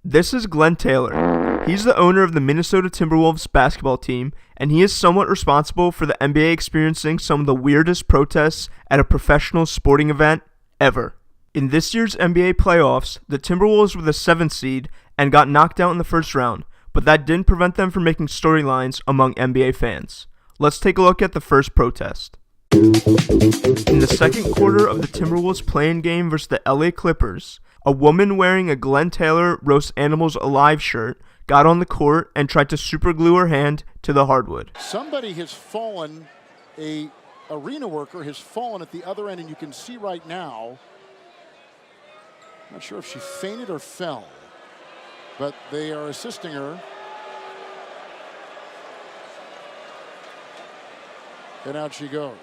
This is Glen Taylor. He's the owner of the Minnesota Timberwolves basketball team, and he is somewhat responsible for the NBA experiencing some of the weirdest protests at a professional sporting event ever. In this year's NBA playoffs, the Timberwolves were the 7th seed and got knocked out in the first round, but that didn't prevent them from making storylines among NBA fans. Let's take a look at the first protest. In the second quarter of the Timberwolves play-in game versus the LA Clippers, a woman wearing a Glen Taylor Roast Animals Alive shirt got on the court and tried to superglue her hand to the hardwood. Somebody has fallen, a arena worker has fallen at the other end, and you can see right now, not sure if she fainted or fell, but they are assisting her. And out she goes.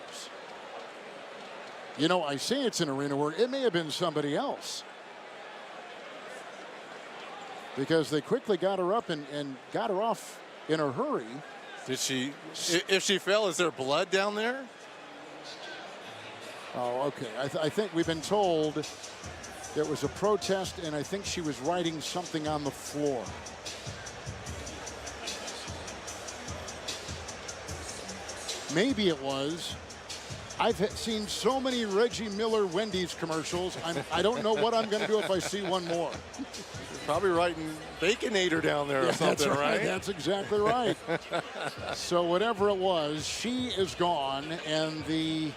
You know, I say it's an arena worker. It may have been somebody else, because they quickly got her up and got her off in a hurry. Did she, if she fell, is there blood down there? Oh, okay. I think we've been told there was a protest, and I think she was writing something on the floor. Maybe it was. I've seen so many Reggie Miller Wendy's commercials. I don't know what I'm going to do if I see one more. Probably writing Baconator down there or something, that's right? That's exactly right. So whatever it was, she is gone, and the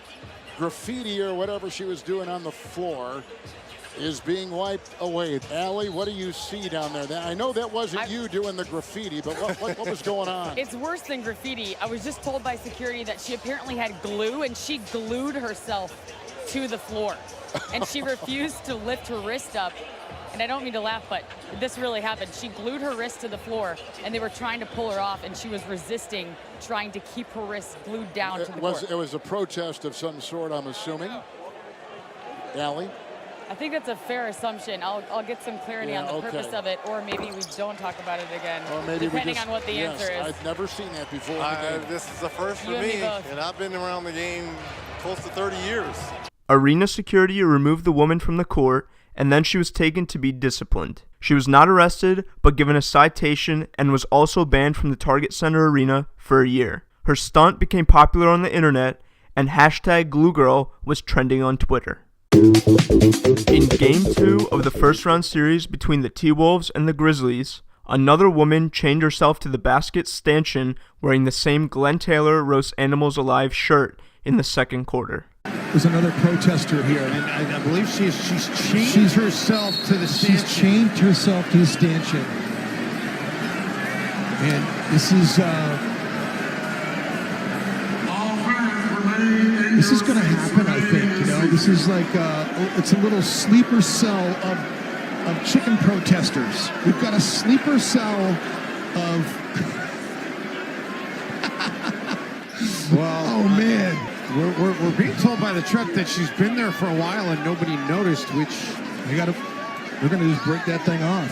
graffiti or whatever she was doing on the floor is being wiped away. Allie, what do you see down there? I know that wasn't you doing the graffiti, but what was going on? It's worse than graffiti. I was just told by security that she apparently had glue, and she glued herself to the floor. And she refused to lift her wrist up. And I don't mean to laugh, but this really happened. She glued her wrist to the floor, and they were trying to pull her off, and she was resisting, trying to keep her wrist glued down to the court. It was a protest of some sort, I'm assuming. Allie? I think that's a fair assumption. I'll get some clarity on the purpose of it, or maybe we don't talk about it again, or maybe depending on what the answer is. I've never seen that before. This is the first for me, and I've been around the game close to 30 years. Arena security removed the woman from the court, and then she was taken to be disciplined. She was not arrested, but given a citation and was also banned from the Target Center Arena for a year. Her stunt became popular on the internet, and hashtag #GlueGirl was trending on Twitter. In Game 2 of the first-round series between the T-Wolves and the Grizzlies, another woman chained herself to the basket stanchion wearing the same Glen Taylor Roast Animals Alive shirt in the second quarter. There's another protester here, and I believe she's chained herself to the stanchion. She's chained herself to the stanchion. And this is going to happen, I think. You know, this is like it's a little sleeper cell of chicken protesters. We've got a sleeper cell of. Well, oh man. We're being told by the truck that she's been there for a while and nobody noticed, which they're gonna just break that thing off.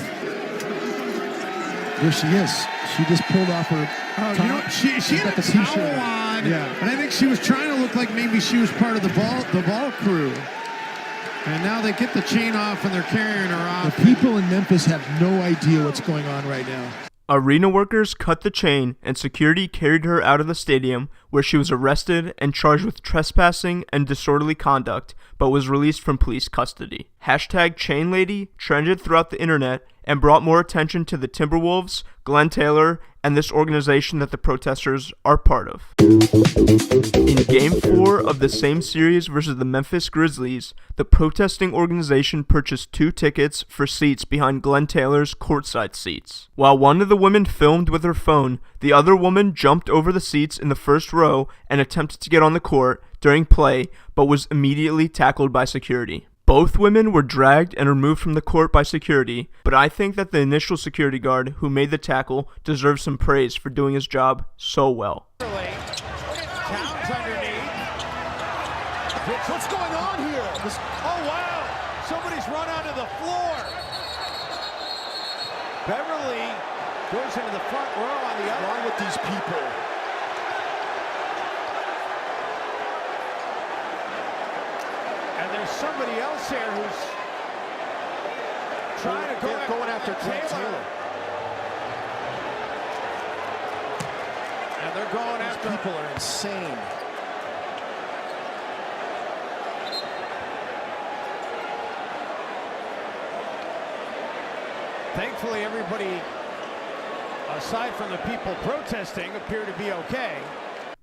There she is. She just pulled off her top. You know, she had a towel on, and I think she was trying to look like maybe she was part of the ball crew. And now they get the chain off and they're carrying her off. The people in Memphis have no idea what's going on right now. Arena workers cut the chain, and security carried her out of the stadium, where she was arrested and charged with trespassing and disorderly conduct, but was released from police custody. Hashtag Chain Lady trended throughout the internet and brought more attention to the Timberwolves, Glen Taylor, and this organization that the protesters are part of. In Game 4 of the same series versus the Memphis Grizzlies, the protesting organization purchased 2 tickets for seats behind Glen Taylor's courtside seats. While one of the women filmed with her phone, the other woman jumped over the seats in the first row and attempted to get on the court during play, but was immediately tackled by security. Both women were dragged and removed from the court by security, but I think that the initial security guard who made the tackle deserves some praise for doing his job so well. Towns underneath. What's going on here? Oh, wow. Somebody's run onto the floor. Beverly goes into the front row on the other. What's wrong with these people? And there's somebody else here who's trying to They're going after Glen Taylor. And they're going after... People are insane. Thankfully, everybody, aside from the people protesting, appear to be okay.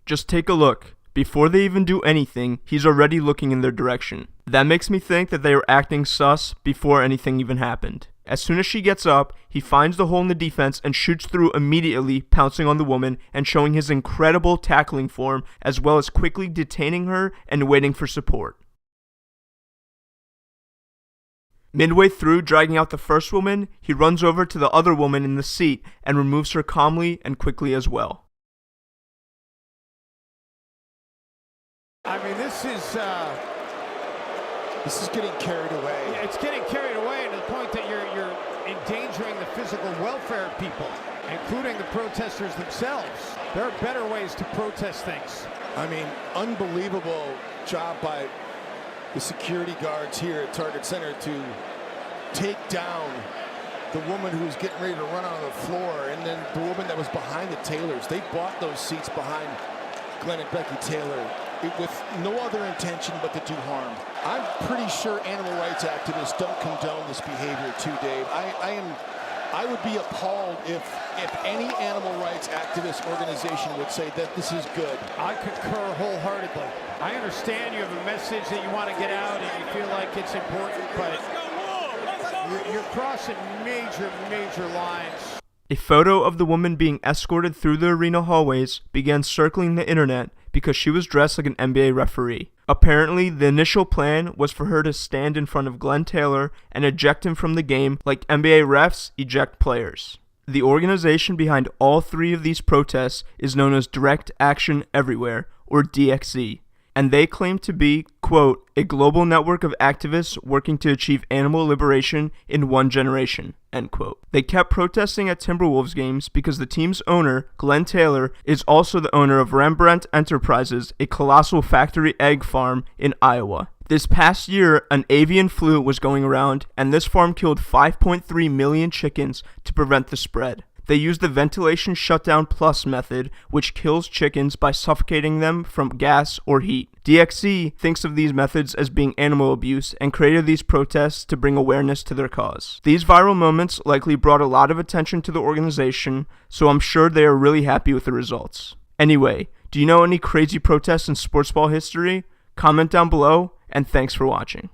Just take a look. Before they even do anything, he's already looking in their direction. That makes me think that they were acting sus before anything even happened. As soon as she gets up, he finds the hole in the defense and shoots through immediately, pouncing on the woman and showing his incredible tackling form, as well as quickly detaining her and waiting for support. Midway through dragging out the first woman, he runs over to the other woman in the seat and removes her calmly and quickly as well. I mean, this is getting carried away. Yeah, it's getting carried away to the point that you're endangering the physical welfare of people, including the protesters themselves. There are better ways to protest things. I mean, unbelievable job by the security guards here at Target Center to take down the woman who was getting ready to run on the floor, and then the woman that was behind the Taylors. They bought those seats behind Glen and Becky Taylor with no other intention but to do harm. I'm pretty sure animal rights activists don't condone this behavior too, Dave. I would be appalled if any animal rights activist organization would say that this is good. I concur wholeheartedly. I understand you have a message that you want to get out and you feel like it's important, but you're crossing major lines. A photo of the woman being escorted through the arena hallways began circling the internet because she was dressed like an NBA referee. Apparently, the initial plan was for her to stand in front of Glen Taylor and eject him from the game like NBA refs eject players. The organization behind all three of these protests is known as Direct Action Everywhere, or DXE, and they claim to be, quote, a global network of activists working to achieve animal liberation in one generation, end quote. They kept protesting at Timberwolves games because the team's owner, Glen Taylor, is also the owner of Rembrandt Enterprises, a colossal factory egg farm in Iowa. This past year, an avian flu was going around, and this farm killed 5.3 million chickens to prevent the spread. They use the ventilation shutdown plus method, which kills chickens by suffocating them from gas or heat. DXE thinks of these methods as being animal abuse and created these protests to bring awareness to their cause. These viral moments likely brought a lot of attention to the organization, so I'm sure they are really happy with the results. Anyway, do you know any crazy protests in sports ball history? Comment down below, and thanks for watching.